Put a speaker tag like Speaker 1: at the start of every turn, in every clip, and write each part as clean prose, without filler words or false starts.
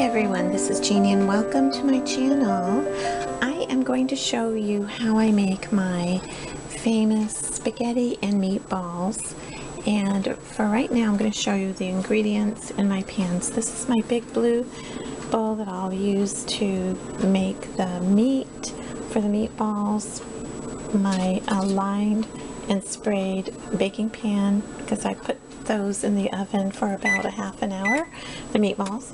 Speaker 1: everyone, this is Jeannie and welcome to my channel. I am going to show you how I make my famous spaghetti and meatballs, and for right now I'm going to show you the ingredients in my pans. This is my big blue bowl that I'll use to make the meat for the meatballs, my lined and sprayed baking pan, because I put those in the oven for about a half an hour, the meatballs.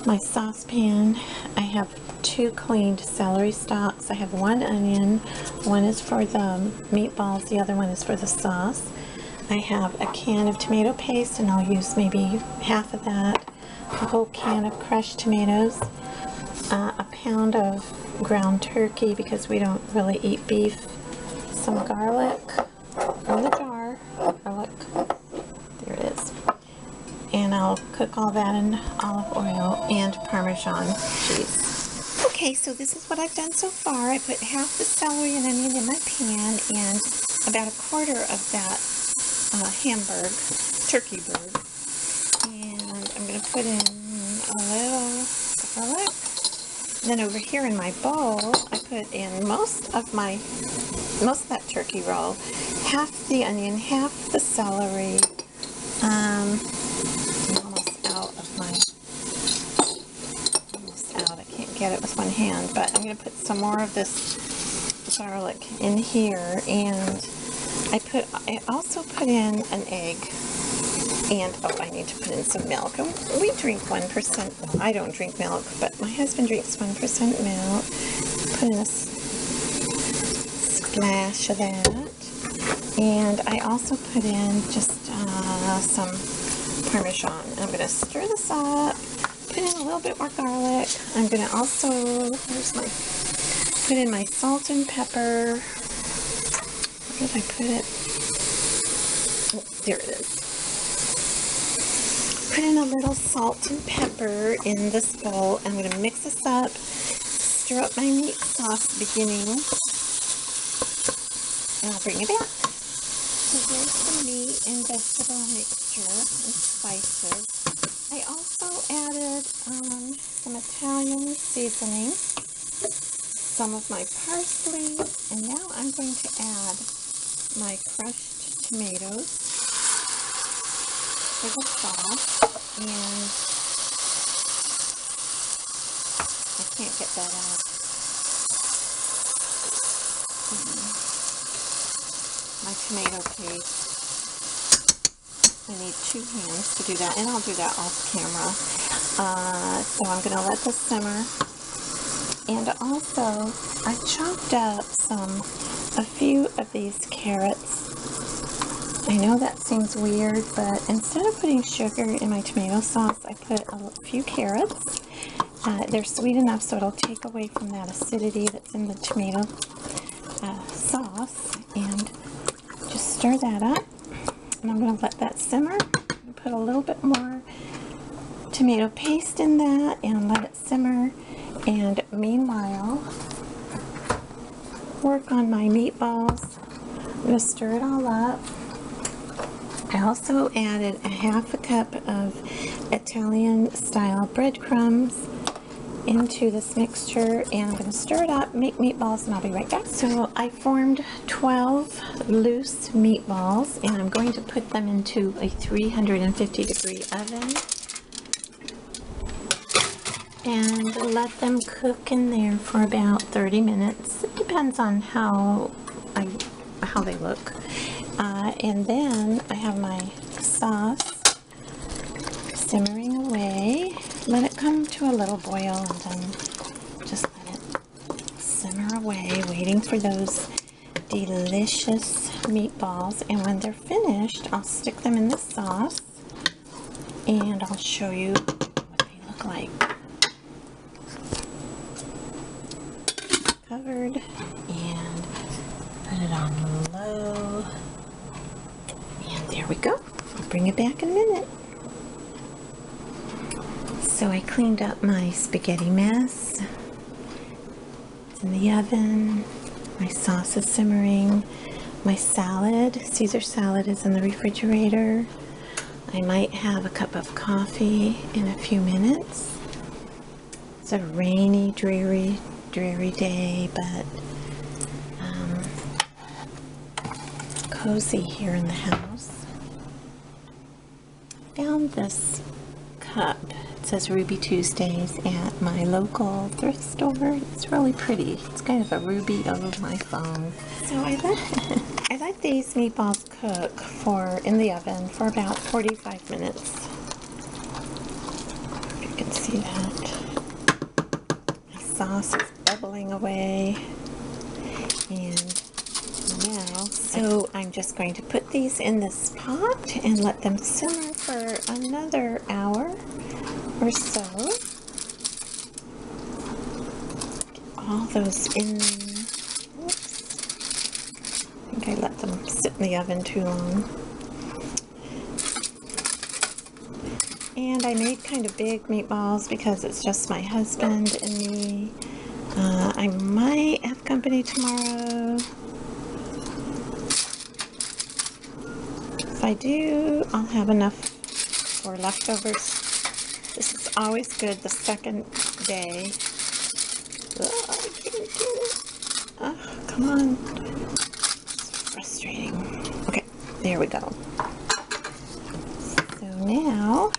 Speaker 1: My saucepan, I have 2 cleaned celery stalks. I have 1 onion. One is for the meatballs, the other one is for the sauce. I have a can of tomato paste, and I'll use maybe half of that. A whole can of crushed tomatoes. A pound of ground turkey, because we don't really eat beef. Some garlic from the jar. Garlic. There it is. And I'll cook all that in olive oil and Parmesan cheese. Okay, so this is what I've done so far. I put half the celery and onion in my pan and about a quarter of that turkey bird. And I'm going to put in a little garlic. And then over here in my bowl, I put in most of that turkey roll, half the onion, half the celery. I'm almost out. I can't get it with one hand, but I'm going to put some more of this garlic in here, and I also put in an egg, and I need to put in some milk. We drink 1%. I don't drink milk, but my husband drinks 1% milk. Put in a splash of that. And I also put in just some Parmesan. I'm going to stir this up, put in a little bit more garlic. I'm going to also, put in my salt and pepper. Where did I put it? Oh, there it is. Put in a little salt and pepper in this bowl. I'm going to mix this up, stir up my meat sauce beginning, and I'll bring it back. So here's the meat and vegetable mixture and spices. I also added some Italian seasoning, some of my parsley, and now I'm going to add my crushed tomatoes for the sauce, and I can't get that out. My tomato paste. I need 2 hands to do that, and I'll do that off camera. So I'm going to let this simmer. And also, I chopped up a few of these carrots. I know that seems weird, but instead of putting sugar in my tomato sauce, I put a few carrots. They're sweet enough, so it'll take away from that acidity that's in the tomato sauce. And just stir that up, and I'm going to let that simmer. Put a little bit more tomato paste in that and let it simmer. And meanwhile, work on my meatballs. I'm going to stir it all up. I also added a half a cup of Italian style breadcrumbs into this mixture, and I'm going to stir it up, make meatballs, and I'll be right back. So I formed 12 loose meatballs, and I'm going to put them into a 350-degree oven and let them cook in there for about 30 minutes. It depends on how they look. And then I have my sauce simmering away. Let it come to a little boil, and then just let it simmer away, waiting for those delicious meatballs. And when they're finished, I'll stick them in the sauce, and I'll show you what they look like. Covered, and put it on low, and there we go. I'll bring it back in a minute. So I cleaned up my spaghetti mess. It's in the oven. My sauce is simmering. My salad, Caesar salad, is in the refrigerator. I might have a cup of coffee in a few minutes. It's a rainy, dreary day, but cozy here in the house. Found this cup. It says Ruby Tuesdays at my local thrift store. It's really pretty. It's kind of a ruby over my phone. So I let these meatballs cook in the oven for about 45 minutes. If you can see that. My sauce is bubbling away. And now, so I'm just going to put these in this pot and let them simmer for another hour or so. Get all those in. Oops. I think I let them sit in the oven too long. And I made kind of big meatballs because it's just my husband and me. I might have company tomorrow. If I do, I'll have enough for leftovers. This is always good the second day. Oh, I can't get it. Oh, come on. It's frustrating. Okay, there we go. So now,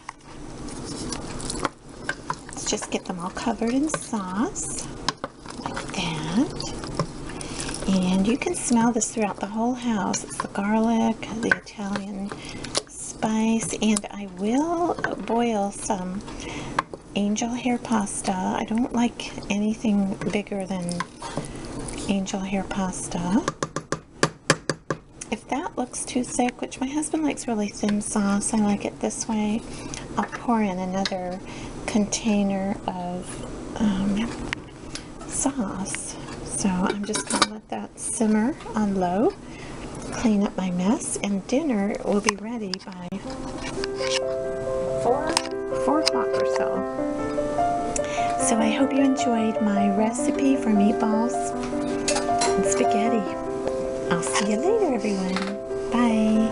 Speaker 1: let's just get them all covered in sauce. Like that. And you can smell this throughout the whole house. It's the garlic, the Italian spice, and I will boil some angel hair pasta. I don't like anything bigger than angel hair pasta. If that looks too thick, which my husband likes really thin sauce, I like it this way, I'll pour in another container of sauce. So I'm just going to let that simmer on low, clean up my mess, and dinner will be ready by 4 o'clock or so. So I hope you enjoyed my recipe for meatballs and spaghetti. I'll see you later, everyone. Bye.